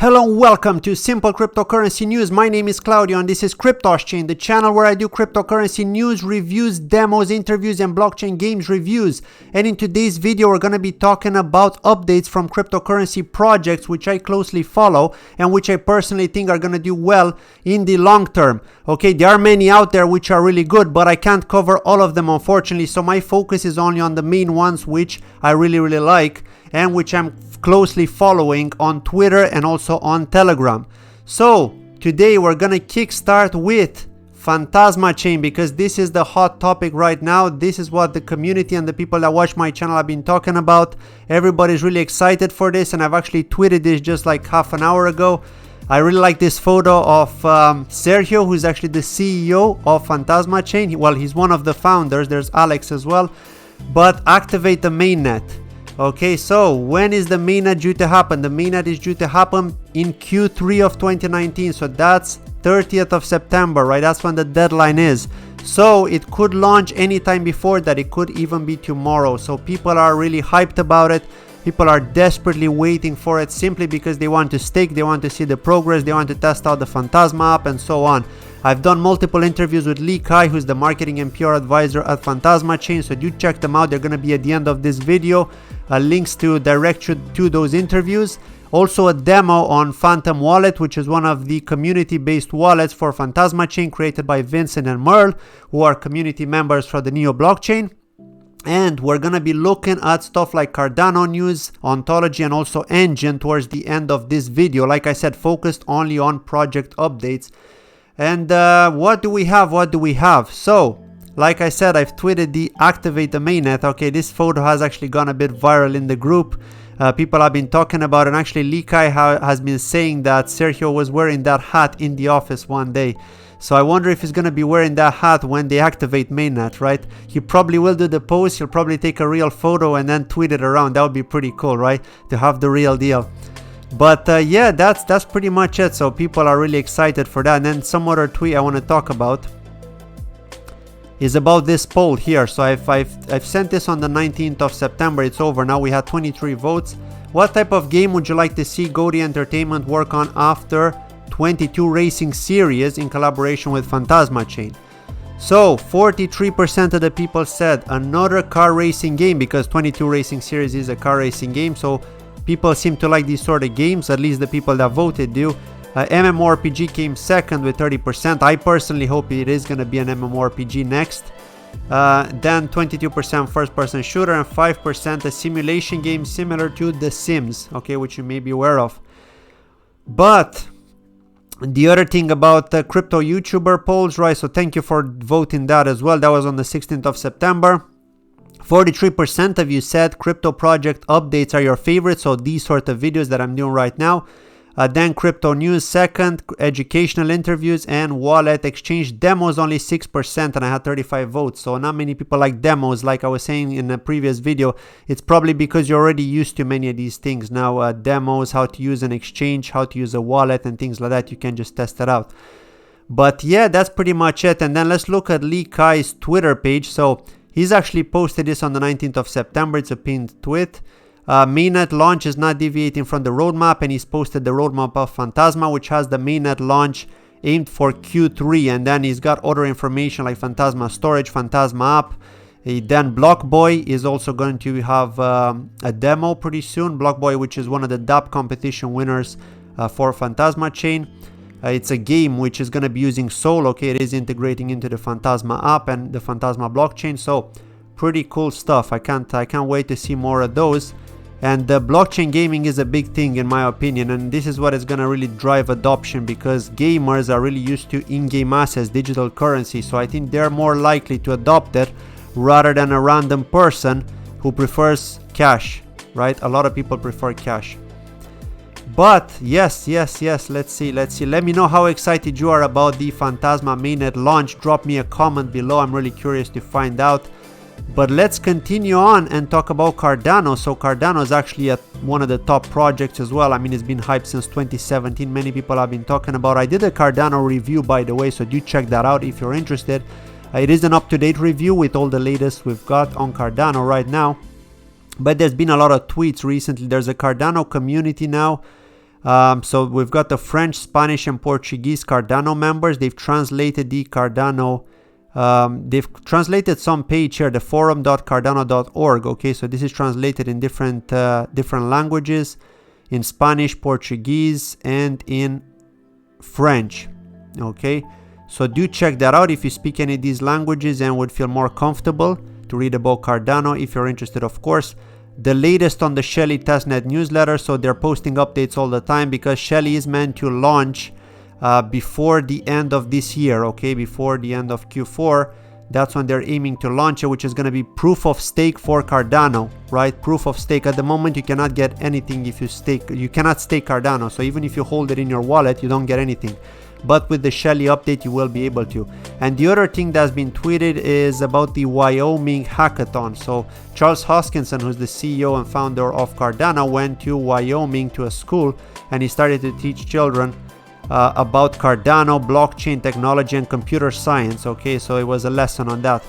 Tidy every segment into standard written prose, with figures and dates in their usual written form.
Hello and welcome to Simple Cryptocurrency News. My name is Claudio and this is CryptoSchain, the channel where I do cryptocurrency news, reviews, demos, interviews and blockchain games reviews. And in today's video we're going to be talking about updates from cryptocurrency projects which I closely follow and which I personally think are going to do well in the long term. Okay, there are many out there which are really good, but I can't cover all of them unfortunately, so my focus is only on the main ones which I really like and which I'm closely following on Twitter and also on Telegram. So today we're gonna kickstart with PHANTASMA chain because this is the hot topic right now. This is what the community and the people that watch my channel have been talking about. Everybody's really excited for this and I've actually tweeted this just like half an hour ago. I really like this photo of Sergio, who's actually the CEO of PHANTASMA chain. Well, he's one of the founders. There's Alex as well. But activate the mainnet. Okay, so when is the mainnet due to happen? The mainnet is due to happen in Q3 of 2019, so that's 30th of September, right? That's when the deadline is. So it could launch anytime before that. It could even be tomorrow. So people are really hyped about it. People are desperately waiting for it simply because they want to stake, they want to see the progress, they want to test out the PHANTASMA app and so on. I've done multiple interviews with Lee Kai, who's the marketing and PR advisor at PHANTASMA chain, so do check them out. They're going to be at the end of this video. Links to direct you to those interviews. Also a demo on Phantom Wallet, which is one of the community-based wallets for PHANTASMA chain created by Vincent and Merle, who are community members for the Neo blockchain. And we're going to be looking at stuff like Cardano news, Ontology, and also ENJIN towards the end of this video. Like I said, focused only on project updates. And what do we have? So, like I said, I've tweeted the activate the mainnet. Okay, this photo has actually gone a bit viral in the group. People have been talking about it, and actually Lee Kai has been saying that Sergio was wearing that hat in the office one day. So I wonder if he's going to be wearing that hat when they activate mainnet, right? He probably will do the post, he'll probably take a real photo and then tweet it around. That would be pretty cool, right? To have the real deal. But yeah, that's pretty much it. So people are really excited for that. And then some other tweet I want to talk about is about this poll here. So I've sent this on the 19th of September. It's over now. We had 23 votes. What type of game would you like to see Goaty Entertainment work on after 22 Racing Series in collaboration with PHANTASMA chain? So 43% of the people said another car racing game, because 22 Racing Series is a car racing game. So people seem to like these sort of games, at least the people that voted do. MMORPG came second with 30%. I personally hope it is going to be an MMORPG next. Then 22% first-person shooter and 5% a simulation game similar to The Sims, okay, which you may be aware of. But the other thing about the crypto YouTuber polls, right? So thank you for voting that as well. That was on the 16th of September. 43% of you said crypto project updates are your favorite, so these sort of videos that I'm doing right now. Then crypto news second, educational interviews, and wallet exchange demos only 6%, and I had 35 votes. So not many people like demos. Like I was saying in a previous video, it's probably because you're already used to many of these things now. Demos, how to use an exchange, how to use a wallet and things like that. You can just test it out. But yeah, that's pretty much it. And then let's look at Lee Kai's Twitter page. So he's actually posted this on the 19th of September. It's a pinned tweet. Mainnet launch is not deviating from the roadmap, and he's posted the roadmap of PHANTASMA, which has the mainnet launch aimed for Q3, and then he's got other information like PHANTASMA storage, PHANTASMA app. Then Blockboy is also going to have a demo pretty soon. Blockboy, which is one of the DApp competition winners for PHANTASMA chain. It's a game which is going to be using Sol. Okay, it is integrating into the PHANTASMA app and the PHANTASMA blockchain. So pretty cool stuff. I can't wait to see more of those. And blockchain gaming is a big thing in my opinion, and this is what is going to really drive adoption, because gamers are really used to in-game assets, digital currency. So I think they're more likely to adopt it rather than a random person who prefers cash, right? A lot of people prefer cash. But yes, let's see. Let me know how excited you are about the PHANTASMA mainnet launch. Drop me a comment below. I'm really curious to find out. But let's continue on and talk about Cardano. So Cardano is actually one of the top projects as well. I mean, it's been hyped since 2017. Many people have been talking about it. I did a Cardano review, by the way, so do check that out if you're interested. It is an up-to-date review with all the latest we've got on Cardano right now. But there's been a lot of tweets recently. There's a Cardano community now. So we've got the French, Spanish, and Portuguese Cardano members. They've translated the Cardano. They've translated some page here, the forum.cardano.org. Okay, so this is translated in different languages, in Spanish, Portuguese, and in French. Okay, so do check that out if you speak any of these languages and would feel more comfortable to read about Cardano. If you're interested, of course. The latest on the Shelly testnet newsletter, so they're posting updates all the time, because Shelly is meant to launch before the end of this year. Okay, before the end of Q4, that's when they're aiming to launch it, which is going to be proof of stake for Cardano, right? Proof of stake. At the moment, you cannot get anything if you stake. You cannot stake Cardano, so even if you hold it in your wallet, you don't get anything. But with the Shelly update, you will be able to. And the other thing that's been tweeted is about the Wyoming hackathon. So Charles Hoskinson, who's the CEO and founder of Cardano, went to Wyoming to a school, and he started to teach children about Cardano, blockchain technology, and computer science. Okay, so it was a lesson on that.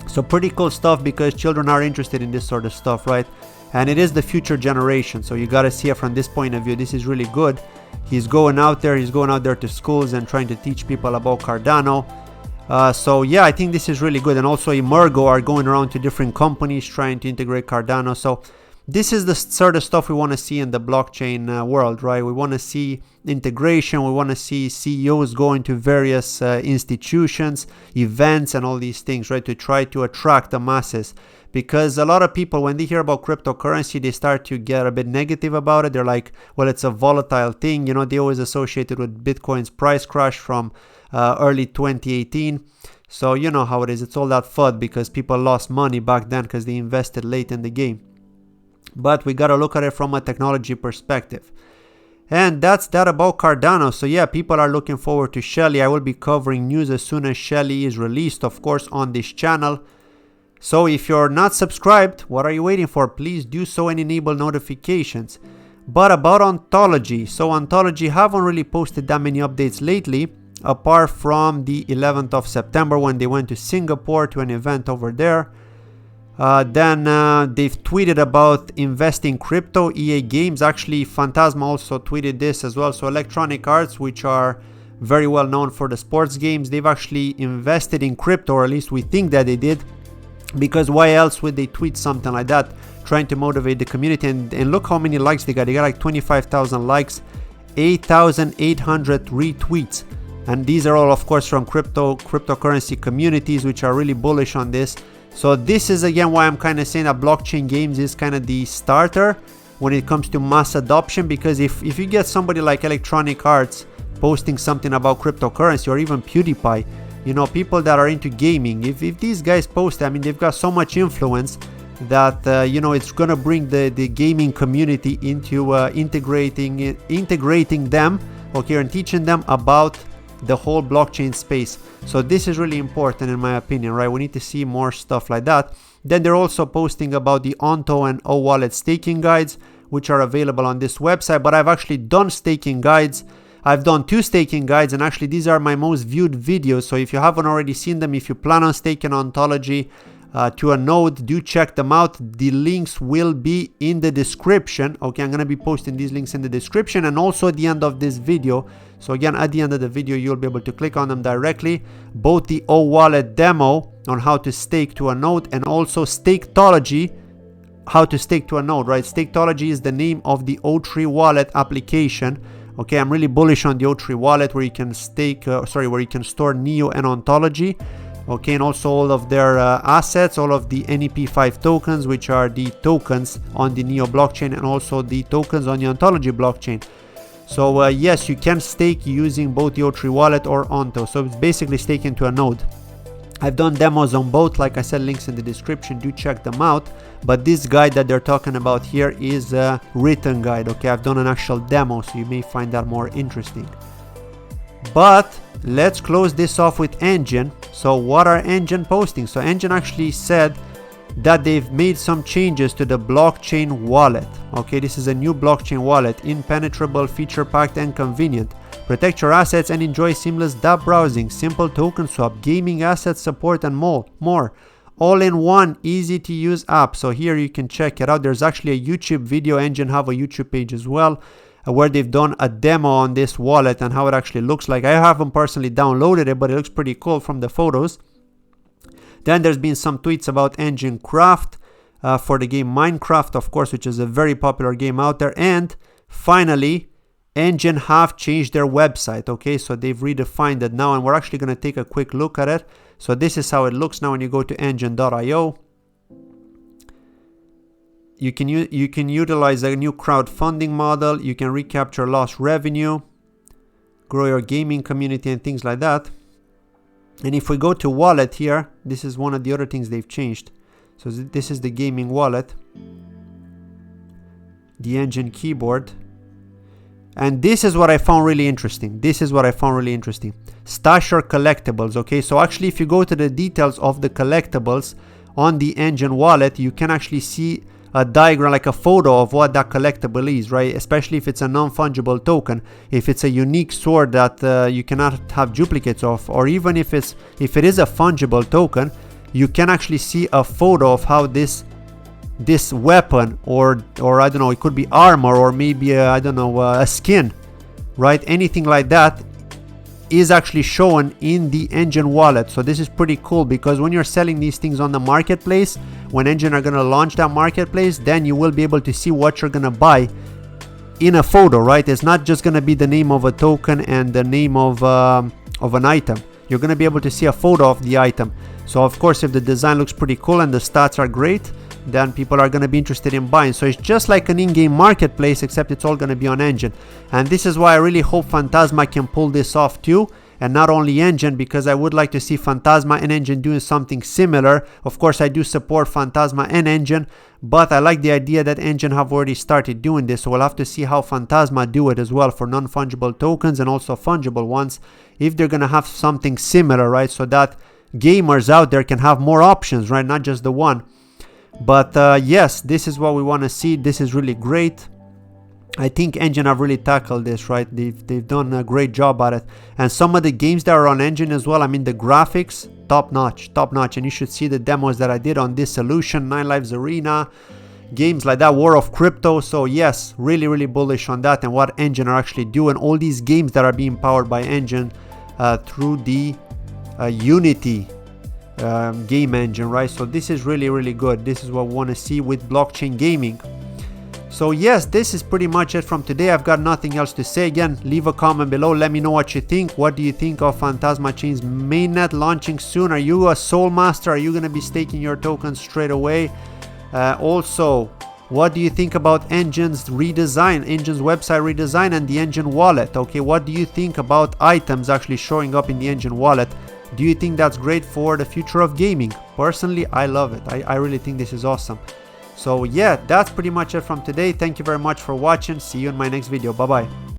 So pretty cool stuff, because children are interested in this sort of stuff, right? And it is the future generation, so you got to see it from this point of view. This is really good. He's going out there to schools and trying to teach people about Cardano. So yeah, I think this is really good. And also Emergo are going around to different companies trying to integrate Cardano. So this is the sort of stuff we want to see in the blockchain world, right? We want to see integration. We want to see CEOs going to various institutions, events, and all these things, right? To try to attract the masses. Because a lot of people, when they hear about cryptocurrency, they start to get a bit negative about it. They're like, well, it's a volatile thing. You know, they always associate it with Bitcoin's price crash from early 2018. So you know how it is. It's all that FUD, because people lost money back then because they invested late in the game. But we got to look at it from a technology perspective. And that's that about Cardano. So yeah, people are looking forward to Shelly. I will be covering news as soon as Shelly is released, of course, on this channel. So if you're not subscribed, what are you waiting for? Please do so and enable notifications. But about Ontology. So Ontology haven't really posted that many updates lately, apart from the 11th of September when they went to Singapore to an event over there. Then they've tweeted about investing crypto, EA Games. Actually, PHANTASMA also tweeted this as well. So Electronic Arts, which are very well known for the sports games, they've actually invested in crypto, or at least we think that they did. Because why else would they tweet something like that, trying to motivate the community? And look how many likes they got. They got like 25,000 likes, 8,800 retweets. And these are all, of course, from cryptocurrency communities, which are really bullish on this. So this is again why I'm kind of saying that blockchain games is kind of the starter when it comes to mass adoption. Because if you get somebody like Electronic Arts posting something about cryptocurrency, or even PewDiePie, you know, people that are into gaming, if these guys post, I mean, they've got so much influence that you know, it's gonna bring the gaming community into integrating them, okay, and teaching them about the whole blockchain space. So this is really important in my opinion, right? We need to see more stuff like that. Then they're also posting about the Onto and O Wallet staking guides, which are available on this website. But I've actually done staking guides. I've done 2 staking guides, and actually these are my most viewed videos. So if you haven't already seen them, if you plan on staking Ontology to a node, do check them out. The links will be in the description. Okay, I'm going to be posting these links in the description and also at the end of this video. So again, at the end of the video, you'll be able to click on them directly. Both the O Wallet demo on how to stake to a node, and also Staketology, how to stake to a node, right? Staketology is the name of the O3 wallet application. Okay, I'm really bullish on the O3 wallet, where you can where you can store Neo and Ontology. Okay, and also all of their assets, all of the NEP5 tokens, which are the tokens on the Neo blockchain, and also the tokens on the Ontology blockchain. So yes, you can stake using both the O3 wallet or Onto. So it's basically staking to a node. I've done demos on both, like I said, links in the description, do check them out. But this guide that they're talking about here is a written guide. Okay, I've done an actual demo, so you may find that more interesting. But let's close this off with ENJIN. So what are ENJIN posting? So ENJIN actually said that they've made some changes to the blockchain wallet. Okay, this is a new blockchain wallet, impenetrable, feature-packed, and convenient. Protect your assets and enjoy seamless dApp browsing, simple token swap, gaming asset support, and more. All in one easy to use app. So here you can check it out. There's actually a YouTube video. ENJIN have a YouTube page as well. where they've done a demo on this wallet and how it actually looks like. I haven't personally downloaded it, but it looks pretty cool from the photos. Then there's been some tweets about ENJIN Craft for the game Minecraft, of course, which is a very popular game out there. And finally, ENJIN have changed their website. Okay, so they've redefined it now, and we're actually going to take a quick look at it. So this is how it looks now when you go to enjin.io. You can utilize a new crowdfunding model. You can recapture lost revenue, grow your gaming community, and things like that. And if we go to wallet here, this is one of the other things they've changed. So this is the gaming wallet, the ENJIN keyboard. And this is what I found really interesting. Stash your collectibles. Okay, so actually if you go to the details of the collectibles on the ENJIN wallet, you can actually see a diagram, like a photo of what that collectible is, right? Especially if it's a non-fungible token, if it's a unique sword that you cannot have duplicates of, or even if it is a fungible token, you can actually see a photo of how this weapon or I don't know, it could be armor, or maybe a skin, right? Anything like that is actually shown in the ENJIN wallet. So this is pretty cool, because when you're selling these things on the marketplace, when ENJIN are going to launch that marketplace, then you will be able to see what you're going to buy in a photo, right? It's not just going to be the name of a token and the name of an item. You're going to be able to see a photo of the item. So of course, if the design looks pretty cool and the stats are great, then people are going to be interested in buying. So it's just like an in-game marketplace, except it's all going to be on ENJIN. And this is why I really hope PHANTASMA can pull this off too, and not only ENJIN, because I would like to see PHANTASMA and ENJIN doing something similar. Of course, I do support PHANTASMA and ENJIN, but I like the idea that ENJIN have already started doing this. So we'll have to see how PHANTASMA do it as well for non-fungible tokens and also fungible ones, if they're going to have something similar, right? So that gamers out there can have more options, right? Not just the one. But yes, this is what we want to see. This is really great. I think ENJIN have really tackled this, right? They've done a great job at it. And some of the games that are on ENJIN as well, I mean, the graphics, top notch. And you should see the demos that I did on this solution, 9 Lives Arena, games like that, War of Crypto. So yes, really bullish on that and what ENJIN are actually doing. All these games that are being powered by ENJIN through the Unity game engine, right? So this is really good. This is what we want to see with blockchain gaming. So yes, this is pretty much it from today. I've got nothing else to say. Again, leave a comment below. Let me know what you think. What do you think of PHANTASMA Chain's mainnet launching soon? Are you a soul master? Are you going to be staking your tokens straight away? Also, what do you think about ENJIN's redesign, ENJIN's website redesign, and the ENJIN wallet? Okay, what do you think about items actually showing up in the ENJIN wallet? Do you think that's great for the future of gaming? Personally, I love it. I really think this is awesome. So yeah, that's pretty much it from today. Thank you very much for watching. See you in my next video. Bye bye.